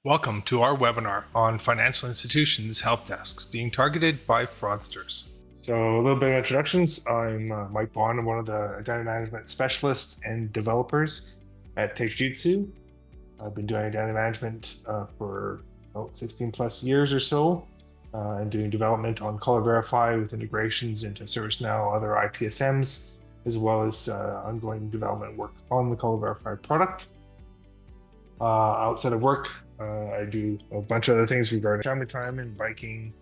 Welcome to our webinar on financial institutions help desks being targeted by fraudsters. So a little bit of introductions. I'm Mike Bond. I'm one of the identity management specialists and developers at Takejutsu. I've been doing identity management for 16 plus years or so and doing development on Caller Verify with integrations into ServiceNow, other ITSMs, as well as ongoing development work on the Caller Verify product. Outside of work, I do a bunch of other things regarding family time and biking,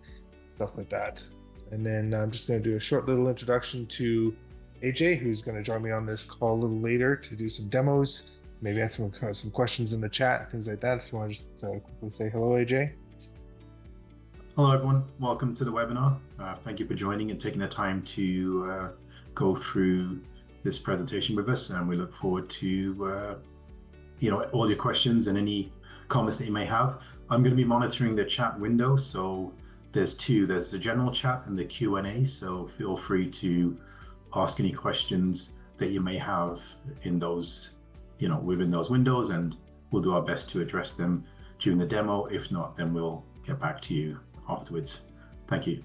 stuff like that. And then I'm just going to do a short little introduction to AJ, who's going to join me on this call a little later to do some demos, maybe answer some questions in the chat, things like that. If you want to just quickly say hello, AJ. Hello, everyone. Welcome to the webinar. Thank you for joining and taking the time to go through this presentation with us. And we look forward to all your questions and any comments that you may have. I'm going to be monitoring the chat window. So there's two. There's the general chat and the Q&A. So feel free to ask any questions that you may have in those, within those windows, and we'll do our best to address them during the demo. If not, then we'll get back to you afterwards. Thank you.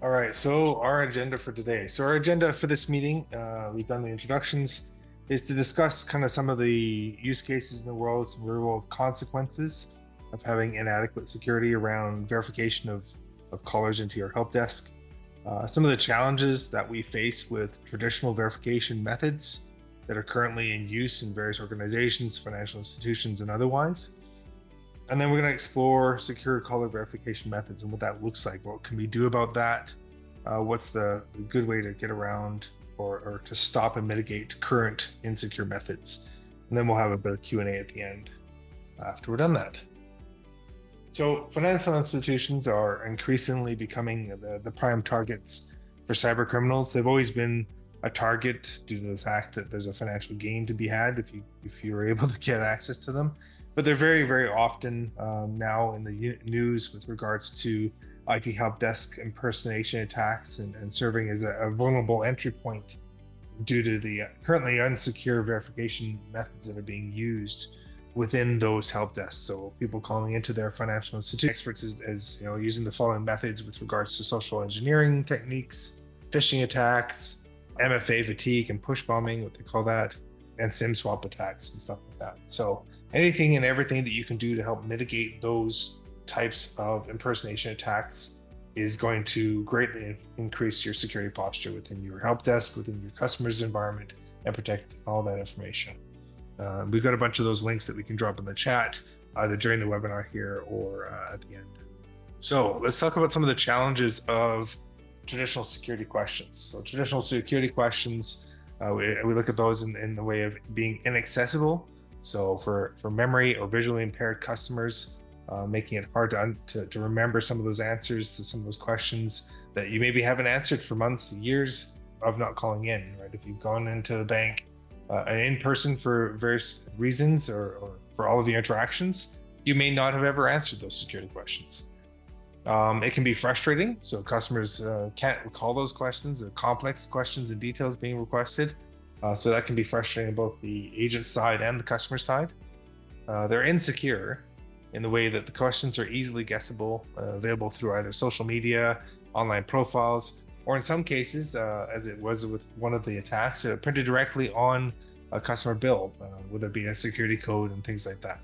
All right, so our agenda for today. So our agenda for this meeting, we've done the introductions, is to discuss kind of some of the use cases in the world, some real world consequences of having inadequate security around verification of callers into your help desk. Some of the challenges that we face with traditional verification methods that are currently in use in various organizations, financial institutions, and otherwise. And then we're going to explore secure caller verification methods and what that looks like. What can we do about that? What's the good way to get around or to stop and mitigate current insecure methods? And then we'll have a bit of Q&A at the end after we're done that. So financial institutions are increasingly becoming the prime targets for cyber criminals. They've always been a target due to the fact that there's a financial gain to be had if you're able to get access to them. But they're very, very often now in the news with regards to IT help desk impersonation attacks and serving as a vulnerable entry point due to the currently unsecure verification methods that are being used within those help desks. So people calling into their financial institution experts as using the following methods with regards to social engineering techniques, phishing attacks, MFA fatigue and push bombing, what they call that, and SIM swap attacks and stuff like that. So anything and everything that you can do to help mitigate those types of impersonation attacks is going to greatly increase your security posture within your help desk, within your customer's environment, and protect all that information. We've got a bunch of those links that we can drop in the chat, either during the webinar here or at the end. So let's talk about some of the challenges of traditional security questions. So traditional security questions, we look at those in the way of being inaccessible. So for memory or visually impaired customers, making it hard to remember some of those answers to some of those questions that you maybe haven't answered for months, years of not calling in, right? If you've gone into the bank in person for various reasons or for all of your interactions, you may not have ever answered those security questions. It can be frustrating. So customers can't recall those questions, or complex questions and details being requested. So that can be frustrating both the agent side and the customer side. They're insecure in the way that the questions are easily guessable, available through either social media, online profiles, or in some cases, as it was with one of the attacks, printed directly on a customer bill, whether it be a security code and things like that,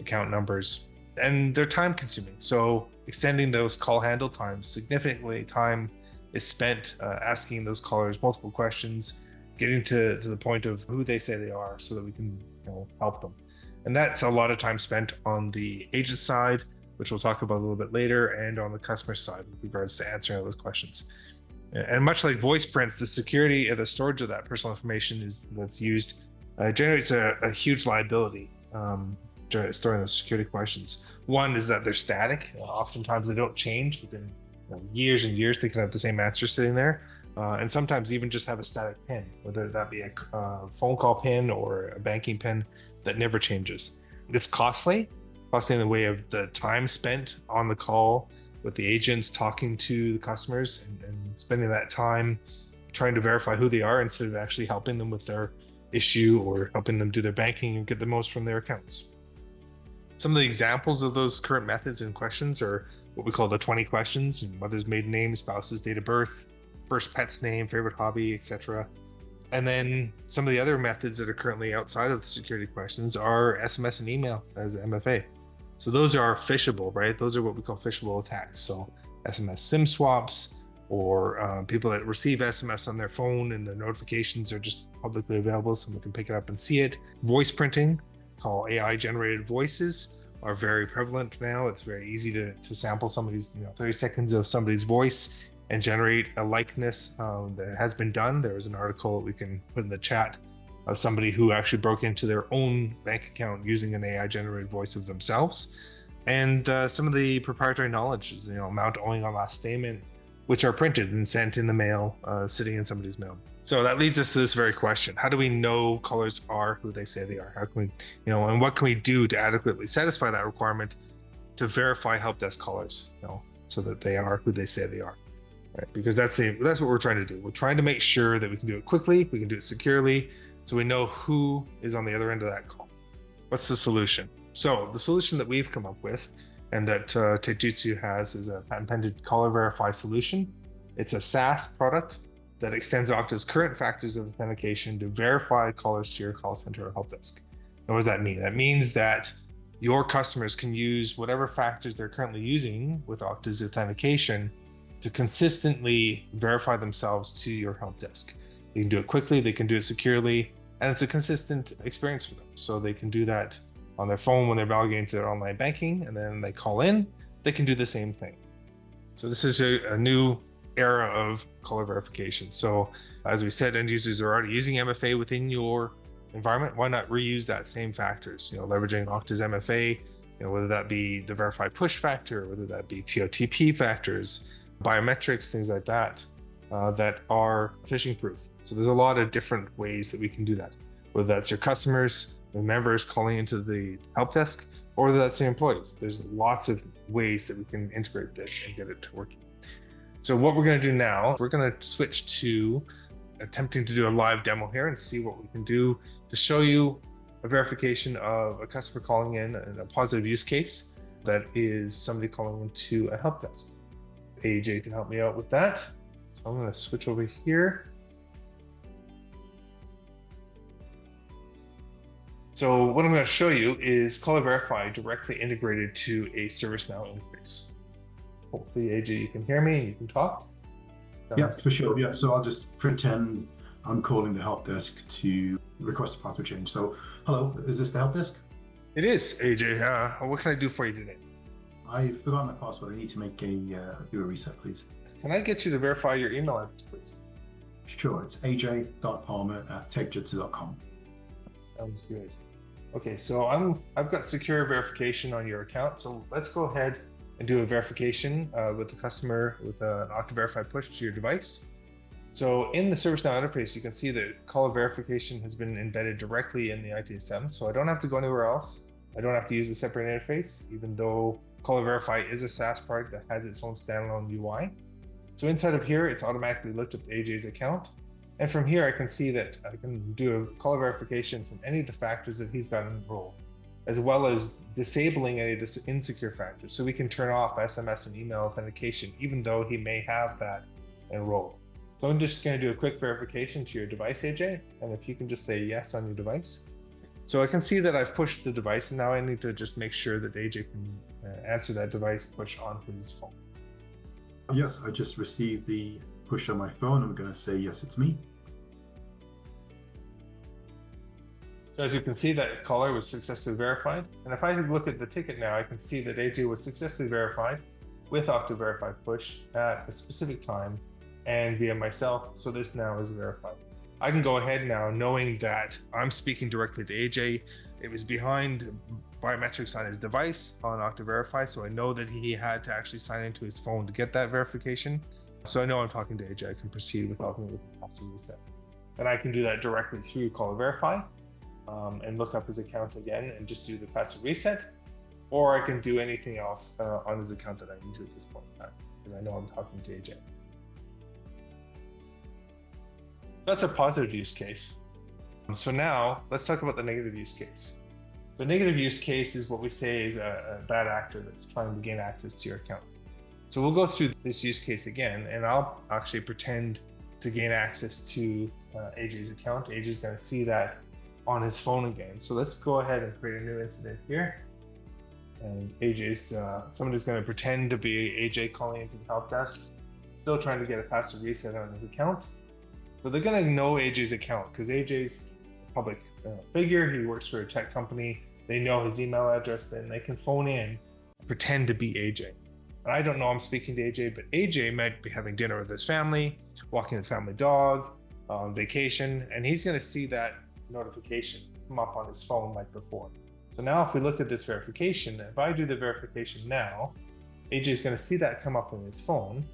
account numbers. And they're time consuming. So extending those call handle times significantly, time is spent asking those callers multiple questions, getting to the point of who they say they are so that we can help them. And that's a lot of time spent on the agent side, which we'll talk about a little bit later, and on the customer side with regards to answering all those questions. And much like voice prints, the security and the storage of that personal information that's used generates a huge liability storing those security questions. One is that they're static. Oftentimes they don't change within years and years. They can have the same answer sitting there. And sometimes even just have a static PIN, whether that be a phone call PIN or a banking PIN that never changes. It's costly in the way of the time spent on the call with the agents talking to the customers and spending that time trying to verify who they are instead of actually helping them with their issue or helping them do their banking and get the most from their accounts. Some of the examples of those current methods and questions are what we call the 20 questions: mother's maiden name, spouse's date of birth, first pet's name, favorite hobby, etc. And then some of the other methods that are currently outside of the security questions are SMS and email as MFA. So those are phishable, right? Those are what we call phishable attacks. So SMS SIM swaps, or people that receive SMS on their phone and the notifications are just publicly available, someone can pick it up and see it. Voice printing, called AI generated voices, are very prevalent now. It's very easy to sample somebody's 30 seconds of somebody's voice and generate a likeness. That has been done. There was an article that we can put in the chat of somebody who actually broke into their own bank account using an AI generated voice of themselves. And some of the proprietary knowledge is, amount owing on last statement, which are printed and sent in the mail, sitting in somebody's mail. So that leads us to this very question: how do we know callers are who they say they are? How can we, and what can we do to adequately satisfy that requirement to verify help desk callers, so that they are who they say they are? Right? Because that's what we're trying to do. We're trying to make sure that we can do it quickly, we can do it securely, so we know who is on the other end of that call. What's the solution? So the solution that we've come up with, and that Taijutsu has, is a patent-pending caller verify solution. It's a SaaS product that extends Okta's current factors of authentication to verify callers to your call center or help desk. And what does that mean? That means that your customers can use whatever factors they're currently using with Okta's authentication to consistently verify themselves to your help desk. They can do it quickly, they can do it securely, and it's a consistent experience for them. So they can do that on their phone when they're logging into their online banking, and then they call in, they can do the same thing. So this is a new era of caller verification. So as we said, end users are already using MFA within your environment. Why not reuse that same factors, leveraging Okta's MFA, whether that be the verify push factor, whether that be TOTP factors, biometrics, things like that, that are phishing proof. So there's a lot of different ways that we can do that, whether that's your customers, your members calling into the help desk, or whether that's your employees. There's lots of ways that we can integrate this and get it working. So what we're going to do now, we're going to switch to attempting to do a live demo here and see what we can do to show you a verification of a customer calling in and a positive use case that is somebody calling into a help desk. AJ to help me out with that. So I'm going to switch over here. So what I'm going to show you is Caller Verify directly integrated to a ServiceNow interface. Hopefully, AJ, you can hear me and you can talk. Yeah, for sure. Yeah, so I'll just pretend I'm calling the help desk to request a password change. So, hello, is this the help desk? It is, AJ. What can I do for you today? I've forgotten my password. I need to do a reset, please. Can I get you to verify your email address, please? Sure, it's aj.palmer@techjutsu.com. Sounds good. Okay, so I've got secure verification on your account. So let's go ahead and do a verification with the customer with an Okta Verify push to your device. So in the ServiceNow interface, you can see that caller verification has been embedded directly in the ITSM. So I don't have to go anywhere else. I don't have to use a separate interface, even though Caller Verify is a SaaS product that has its own standalone UI. So inside of here, it's automatically looked up AJ's account. And from here, I can see that I can do a caller verification from any of the factors that he's got enrolled, as well as disabling any of the insecure factors. So we can turn off SMS and email authentication, even though he may have that enrolled. So I'm just going to do a quick verification to your device, AJ. And if you can just say yes on your device. So I can see that I've pushed the device, and now I need to just make sure that AJ can answer that device push on his phone. Yes, I just received the push on my phone. I'm going to say, yes, it's me. So as you can see, that caller was successfully verified. And if I look at the ticket now, I can see that AJ was successfully verified with Okta Verify push at a specific time and via myself. So this now is verified. I can go ahead now knowing that I'm speaking directly to AJ. It was behind biometrics on his device on Okta Verify. So I know that he had to actually sign into his phone to get that verification. So I know I'm talking to AJ. I can proceed without me with the password reset. And I can do that directly through Caller Verify. And look up his account again and just do the password reset, or I can do anything else on his account that I need to at this point in time, because I know I'm talking to AJ. That's a positive use case. So now let's talk about the negative use case. The negative use case is what we say is a bad actor that's trying to gain access to your account. So we'll go through this use case again, and I'll actually pretend to gain access to AJ's account. AJ's going to see that on his phone again. So let's go ahead and create a new incident here. And somebody's going to pretend to be AJ calling into the help desk, still trying to get a password reset on his account. So they're going to know AJ's account because AJ's a public figure. He works for a tech company. They know his email address, then they can phone in, pretend to be AJ. And I don't know I'm speaking to AJ, but AJ might be having dinner with his family, walking the family dog, on vacation, and he's going to see that notification come up on his phone like before. So now if we look at this verification, if I do the verification now, AJ is going to see that come up on his phone.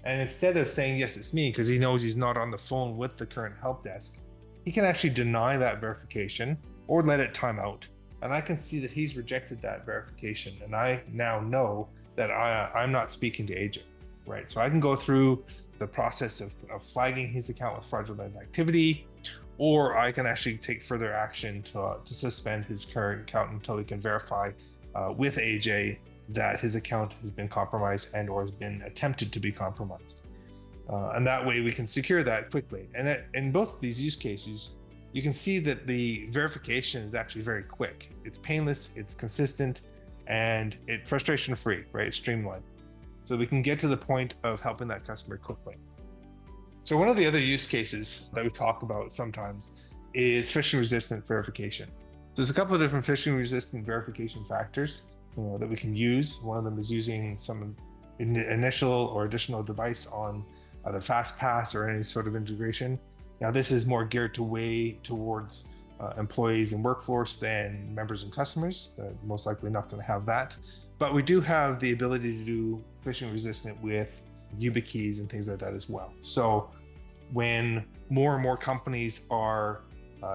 And instead of saying, yes, it's me, because he knows he's not on the phone with the current help desk, he can actually deny that verification or let it time out. And I can see that he's rejected that verification. And I now know that I'm not speaking to AJ, right? So I can go through the process of flagging his account with fraudulent activity, or I can actually take further action to suspend his current account until he can verify with AJ that his account has been compromised and or has been attempted to be compromised. And that way we can secure that quickly. And in both of these use cases, you can see that the verification is actually very quick. It's painless, it's consistent, and it's frustration free, right? It's streamlined. So we can get to the point of helping that customer quickly. So one of the other use cases that we talk about sometimes is phishing resistant verification. There's a couple of different phishing resistant verification factors that we can use. One of them is using some initial or additional device on either FastPass or any sort of integration. Now this is more geared towards employees and workforce than members and customers. They're most likely not going to have that. But we do have the ability to do phishing resistant with YubiKeys and things like that as well. So when more and more companies are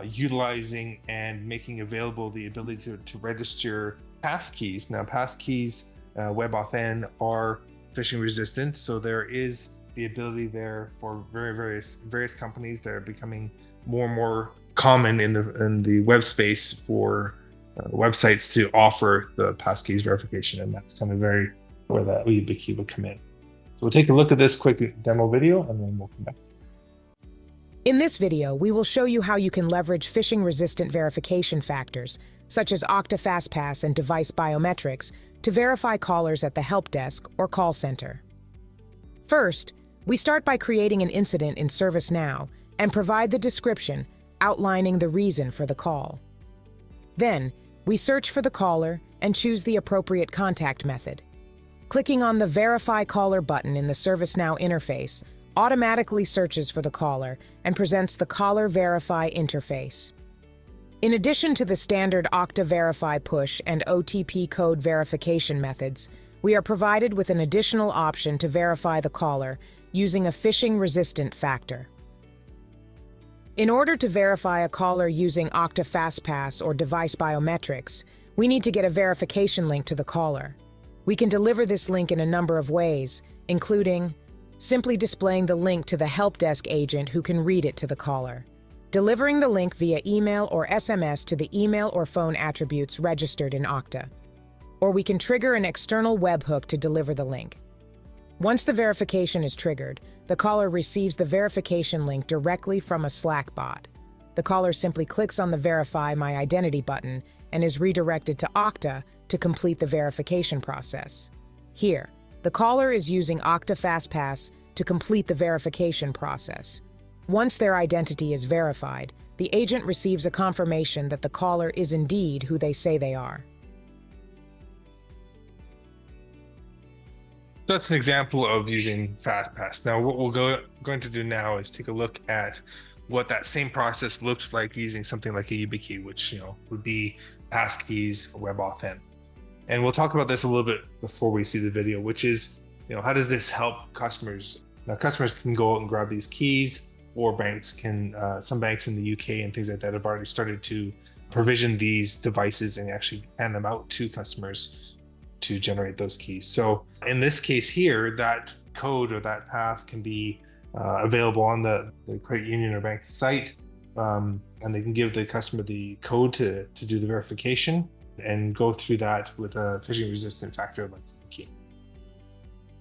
utilizing and making available the ability to register passkeys. Now passkeys, WebAuthn are phishing resistant. So there is the ability there for various companies that are becoming more and more common in the web space for websites to offer the passkeys verification, and that's kind of where that YubiKey would come in. So we'll take a look at this quick demo video and then we'll come back. In this video, we will show you how you can leverage phishing-resistant verification factors, such as Okta FastPass and device biometrics, to verify callers at the help desk or call center. First, we start by creating an incident in ServiceNow and provide the description outlining the reason for the call. Then, we search for the caller and choose the appropriate contact method. Clicking on the Verify Caller button in the ServiceNow interface automatically searches for the caller and presents the Caller Verify interface. In addition to the standard Okta Verify push and OTP code verification methods, we are provided with an additional option to verify the caller using a phishing-resistant factor. In order to verify a caller using Okta FastPass or device biometrics, we need to get a verification link to the caller. We can deliver this link in a number of ways, including simply displaying the link to the help desk agent who can read it to the caller, delivering the link via email or SMS to the email or phone attributes registered in Okta, or we can trigger an external webhook to deliver the link. Once the verification is triggered, the caller receives the verification link directly from a Slack bot. The caller simply clicks on the Verify My Identity button and is redirected to Okta to complete the verification process. Here, the caller is using Okta FastPass to complete the verification process. Once their identity is verified, the agent receives a confirmation that the caller is indeed who they say they are. That's an example of using FastPass. Now, what we're going to do now is take a look at what that same process looks like using something like a YubiKey, which would be passkeys, WebAuthn. And we'll talk about this a little bit before we see the video, which is, how does this help customers? Now, customers can go out and grab these keys, or banks can. Some banks in the UK and things like that have already started to provision these devices and actually hand them out to customers to generate those keys. So in this case here, that code or that path can be available on the credit union or bank site, and they can give the customer the code to do the verification and go through that with a phishing resistant factor like key.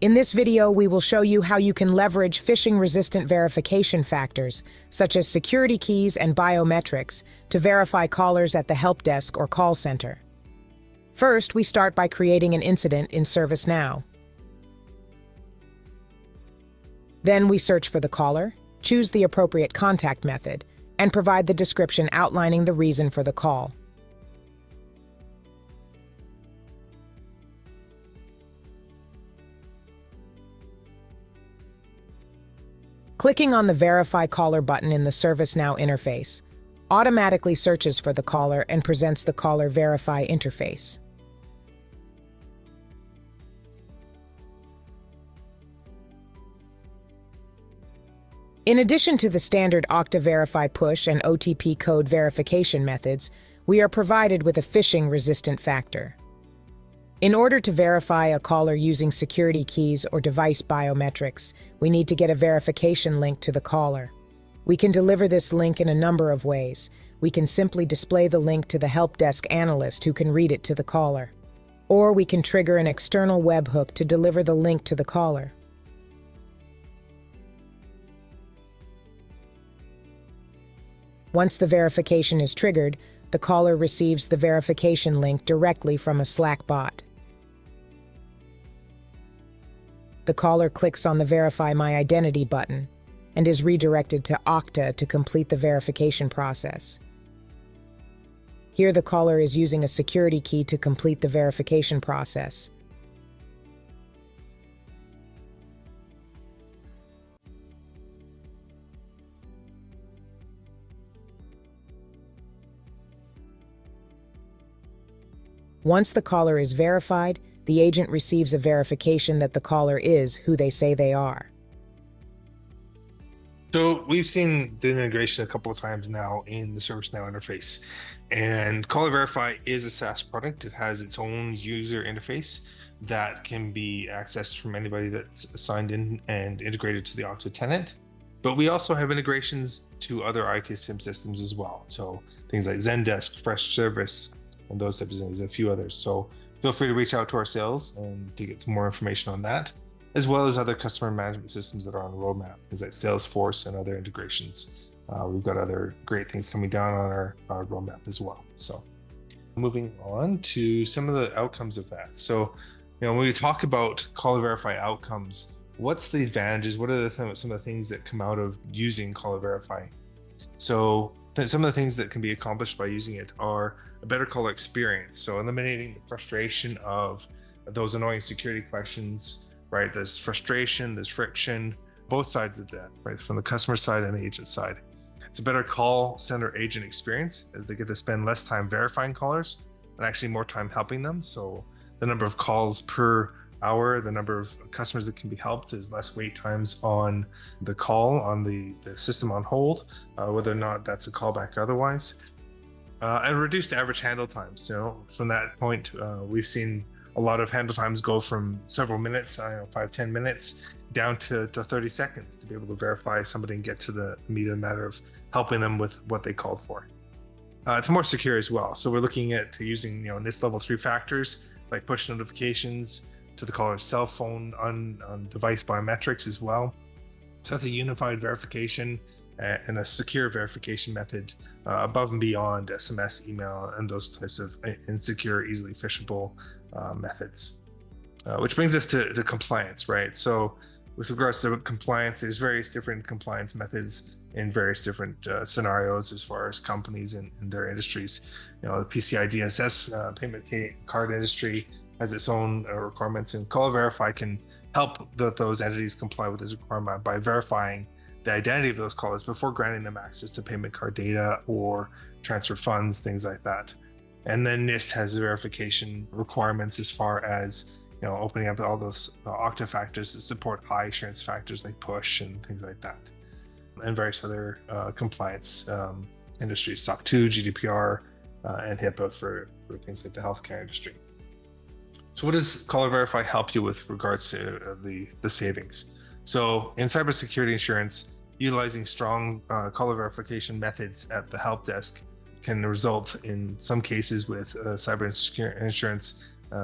In this video, we will show you how you can leverage phishing-resistant verification factors, such as security keys and biometrics, to verify callers at the help desk or call center. First, we start by creating an incident in ServiceNow. Then we search for the caller, choose the appropriate contact method, and provide the description outlining the reason for the call. Clicking on the Verify Caller button in the ServiceNow interface automatically searches for the caller and presents the Caller Verify interface. In addition to the standard Okta Verify push and OTP code verification methods, we are provided with a phishing-resistant factor. In order to verify a caller using security keys or device biometrics, we need to get a verification link to the caller. We can deliver this link in a number of ways. We can simply display the link to the help desk analyst who can read it to the caller. Or we can trigger an external webhook to deliver the link to the caller. Once the verification is triggered, the caller receives the verification link directly from a Slack bot. The caller clicks on the Verify My Identity button and is redirected to Okta to complete the verification process. Here, the caller is using a security key to complete the verification process. Once the caller is verified, the agent receives a verification that the caller is who they say they are. So we've seen the integration a couple of times now in the ServiceNow interface, and Caller Verify is a SaaS product. It has its own user interface that can be accessed from anybody that's signed in and integrated to the Okta tenant. But we also have integrations to other ITSM systems as well. So things like Zendesk, Freshservice, and those types of things, a few others. So feel free to reach out to our sales and to get more information on that, as well as other customer management systems that are on the roadmap, things like Salesforce and other integrations. We've got other great things coming down on our roadmap as well. So moving on to some of the outcomes of that. So, when we talk about Caller Verify outcomes, what's the advantages? What are some of the things that come out of using Caller Verify? So some of the things that can be accomplished by using it are a better caller experience. So eliminating the frustration of those annoying security questions, right? There's frustration, there's friction, both sides of that, right? From the customer side and the agent side. It's a better call center agent experience as they get to spend less time verifying callers and actually more time helping them. So the number of calls per hour, the number of customers that can be helped, is less wait times on the call, on the system on hold, whether or not that's a callback or otherwise. And reduced average handle times. From that point, we've seen a lot of handle times go from several minutes, 5-10 minutes, down to 30 seconds to be able to verify somebody and get to the meat of the matter of helping them with what they called for. It's more secure as well. So we're looking at using NIST level 3 factors like push notifications to the caller's cell phone on device biometrics as well. So that's a unified verification and a secure verification method above and beyond SMS, email, and those types of insecure, easily phishable methods. Which brings us to compliance, right? So with regards to compliance, there's various different compliance methods in various different scenarios as far as companies and their industries. The PCI DSS payment card industry has its own requirements, and Caller Verify can help those entities comply with this requirement by verifying the identity of those callers before granting them access to payment card data or transfer funds, things like that. And then NIST has verification requirements as far as opening up all those Okta factors that support high assurance factors like push and things like that, and various other compliance industries, SOC 2, GDPR, and HIPAA for things like the healthcare industry. So what does Caller Verify help you with regards to the savings? So in cybersecurity insurance, utilizing strong caller verification methods at the help desk can result in some cases with cyber insurance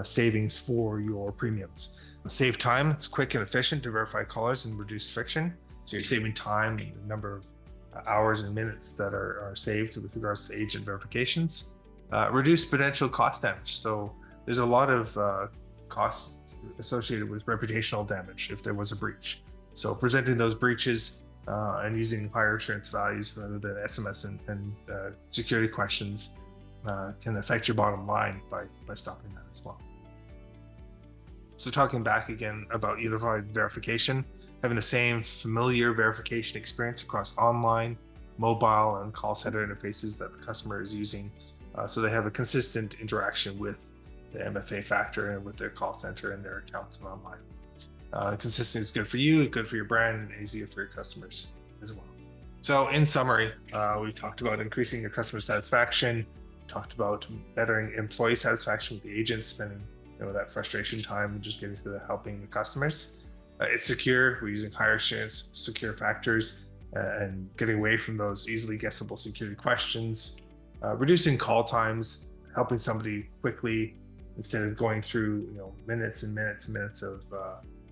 savings for your premiums. Save time, it's quick and efficient to verify callers and reduce friction. So you're saving time and the number of hours and minutes that are saved with regards to agent verifications. Reduce potential cost damage. So there's a lot of costs associated with reputational damage if there was a breach. So presenting those breaches and using higher assurance values rather than SMS and security questions can affect your bottom line by stopping that as well. So talking back again about unified verification, having the same familiar verification experience across online, mobile, and call center interfaces that the customer is using, so they have a consistent interaction with the MFA factor and with their call center and their accounts online. Consistency is good for you, good for your brand, and easier for your customers as well. So in summary, we talked about increasing your customer satisfaction, talked about bettering employee satisfaction with the agents, spending that frustration time and just getting to helping the customers. It's secure. We're using higher assurance secure factors and getting away from those easily guessable security questions. Reducing call times, helping somebody quickly instead of going through minutes and minutes and minutes of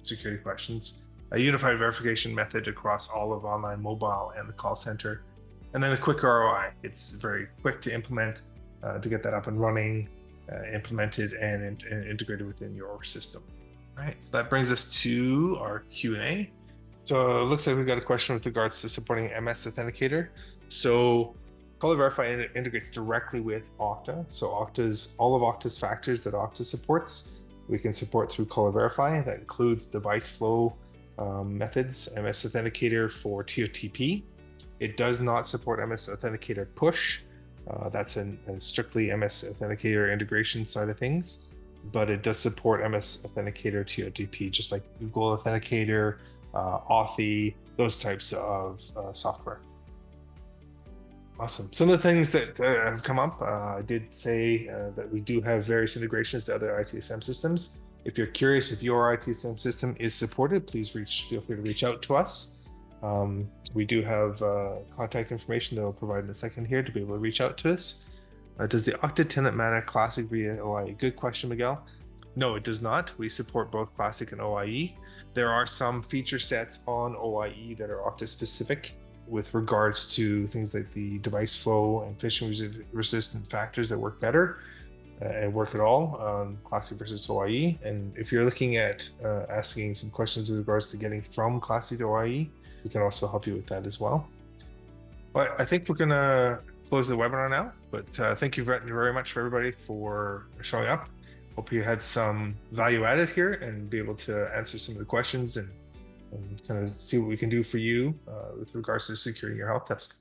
security questions. A unified verification method across all of online, mobile, and the call center. And then a quick ROI. It's very quick to implement, to get that up and running, implemented and integrated within your system. All right, so that brings us to our Q&A. So it looks like we've got a question with regards to supporting MS Authenticator. So Caller Verify integrates directly with Okta. So all of Okta's factors that Okta supports, we can support through Caller Verify. That includes device flow methods, MS Authenticator for TOTP. It does not support MS Authenticator push. That's a strictly MS Authenticator integration side of things, but it does support MS Authenticator TOTP, just like Google Authenticator, Authy, those types of software. Awesome. Some of the things that have come up, I did say that we do have various integrations to other ITSM systems. If you're curious if your ITSM system is supported, please feel free to reach out to us. We do have contact information that I'll provide in a second here to be able to reach out to us. Does the Okta Tenant Manager Classic via OIE? Good question, Miguel. No, it does not. We support both Classic and OIE. There are some feature sets on OIE that are Okta specific with regards to things like the device flow and phishing resistant factors that work better and work at all on Classic versus OIE. And if you're looking at asking some questions with regards to getting from Classic to OIE, we can also help you with that as well. But I think we're gonna close the webinar now, but thank you very much for everybody for showing up. Hope you had some value added here and be able to answer some of the questions and kind of see what we can do for you with regards to securing your help desk.